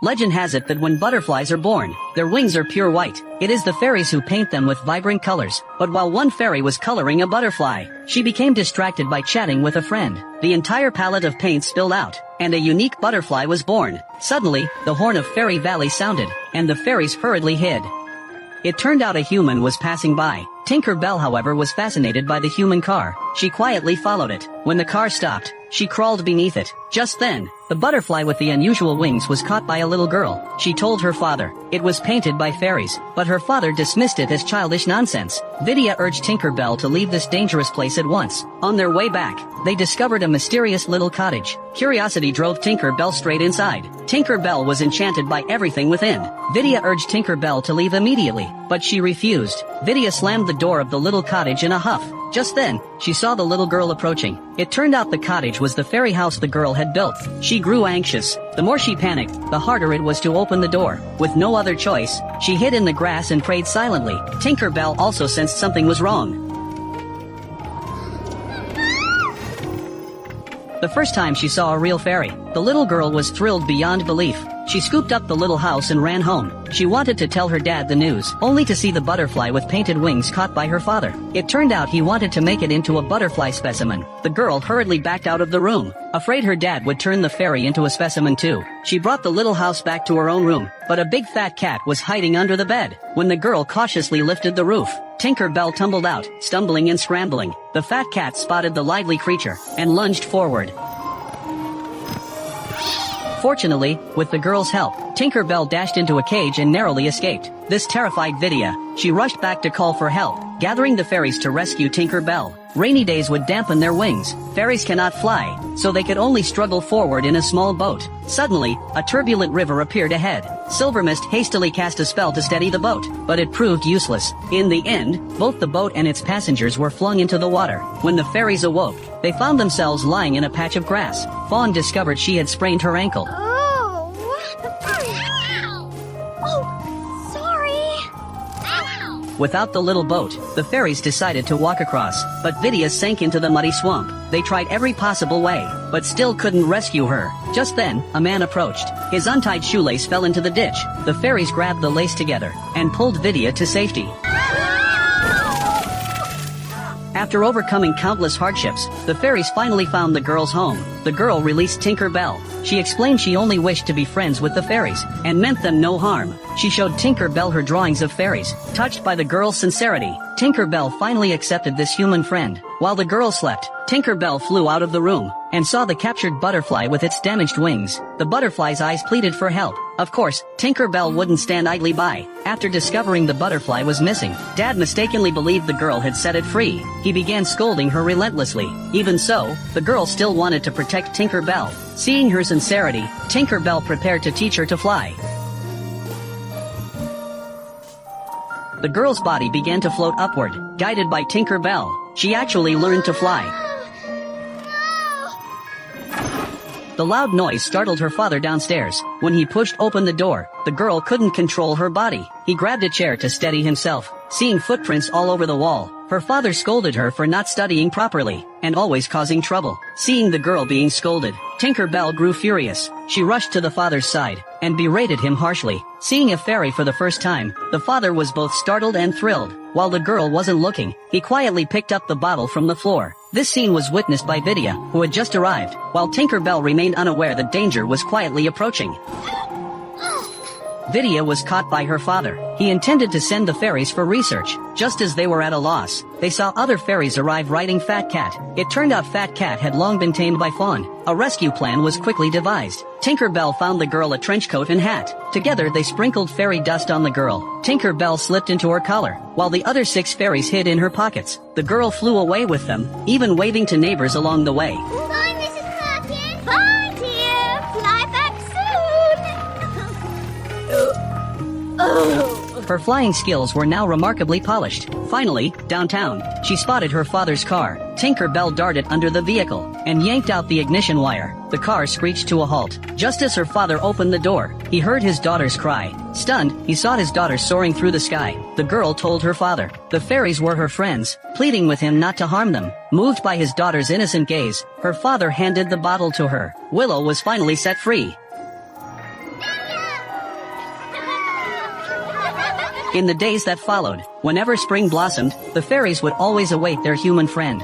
Legend has it that when butterflies are born, their wings are pure white. It is the fairies who paint them with vibrant colors. But while one fairy was coloring a butterfly, she became distracted by chatting with a friend. The entire palette of paint spilled out, and a unique butterfly was born. Suddenly, the horn of Fairy Valley sounded, and the fairies hurriedly hid. It turned out a human was passing by. Tinkerbell, however, was fascinated by the human car. She quietly followed it. When the car stopped, she crawled beneath it. Just then, the butterfly with the unusual wings was caught by a little girl. She told her father it was painted by fairies, but her father dismissed it as childish nonsense. Vidya urged Tinkerbell to leave this dangerous place at once. On their way back, they discovered a mysterious little cottage. Curiosity drove Tinkerbell straight inside. Tinkerbell was enchanted by everything within. Vidya urged Tinkerbell to leave immediately, but she refused. Vidya slammed the door of the little cottage in a huff. Just then, she saw the little girl approaching. It turned out the cottage was the fairy house the girl had built. She grew anxious. The more she panicked, the harder it was to open the door. With no other choice, she hid in the grass and prayed silently. Tinkerbell also sensed something was wrong. The first time she saw a real fairy, the little girl was thrilled beyond belief. She scooped up the little house and ran home. She wanted to tell her dad the news, only to see the butterfly with painted wings caught by her father. It turned out he wanted to make it into a butterfly specimen. The girl hurriedly backed out of the room, afraid her dad would turn the fairy into a specimen too. She brought the little house back to her own room, but a big fat cat was hiding under the bed. When the girl cautiously lifted the roof, Tinkerbell tumbled out, stumbling and scrambling. The fat cat spotted the lively creature, and lunged forward. Fortunately, with the girl's help, Tinkerbell dashed into a cage and narrowly escaped. This terrified Vidya. She rushed back to call for help, gathering the fairies to rescue Tinkerbell. Rainy days would dampen their wings. Fairies cannot fly, so they could only struggle forward in a small boat. Suddenly, a turbulent river appeared ahead. Silvermist hastily cast a spell to steady the boat, but it proved useless. In the end, both the boat and its passengers were flung into the water. When the fairies awoke, they found themselves lying in a patch of grass. Fawn discovered she had sprained her ankle. Without the little boat, the fairies decided to walk across, but Vidya sank into the muddy swamp. They tried every possible way, but still couldn't rescue her. Just then, a man approached. His untied shoelace fell into the ditch. The fairies grabbed the lace together, and pulled Vidya to safety. After overcoming countless hardships, the fairies finally found the girl's home. The girl released Tinkerbell. She explained she only wished to be friends with the fairies, and meant them no harm. She showed Tinkerbell her drawings of fairies. Touched by the girl's sincerity, Tinkerbell finally accepted this human friend. While the girl slept, Tinkerbell flew out of the room, and saw the captured butterfly with its damaged wings. The butterfly's eyes pleaded for help. Of course, Tinkerbell wouldn't stand idly by. After discovering the butterfly was missing, Dad mistakenly believed the girl had set it free. He began scolding her relentlessly. Even so, the girl still wanted to protect Tinkerbell. Seeing her sincerity, Tinkerbell prepared to teach her to fly. The girl's body began to float upward, guided by Tinkerbell. She actually learned to fly. The loud noise startled her father downstairs. When he pushed open the door, the girl couldn't control her body. He grabbed a chair to steady himself. Seeing footprints all over the wall, her father scolded her for not studying properly, and always causing trouble. Seeing the girl being scolded, Tinkerbell grew furious. She rushed to the father's side, and berated him harshly. Seeing a fairy for the first time, the father was both startled and thrilled. While the girl wasn't looking, he quietly picked up the bottle from the floor. This scene was witnessed by Vidya, who had just arrived, while Tinkerbell remained unaware that danger was quietly approaching. Vidya was caught by her father. He intended to send the fairies for research. Just as they were at a loss, they saw other fairies arrive riding Fat Cat. It turned out Fat Cat had long been tamed by Fawn. A rescue plan was quickly devised. Tinkerbell found the girl a trench coat and hat. Together they sprinkled fairy dust on the girl. Tinkerbell slipped into her collar, while the other 6 fairies hid in her pockets. The girl flew away with them, even waving to neighbors along the way. Bye, Mrs. Perkins. Bye, dear. Fly back soon. Her flying skills were now remarkably polished. Finally, downtown, she spotted her father's car. Tinkerbell darted under the vehicle, and yanked out the ignition wire. The car screeched to a halt. Just as her father opened the door, he heard his daughter's cry. Stunned, he saw his daughter soaring through the sky. The girl told her father the fairies were her friends, pleading with him not to harm them. Moved by his daughter's innocent gaze, her father handed the bottle to her. Willow was finally set free. In the days that followed, whenever spring blossomed, the fairies would always await their human friend.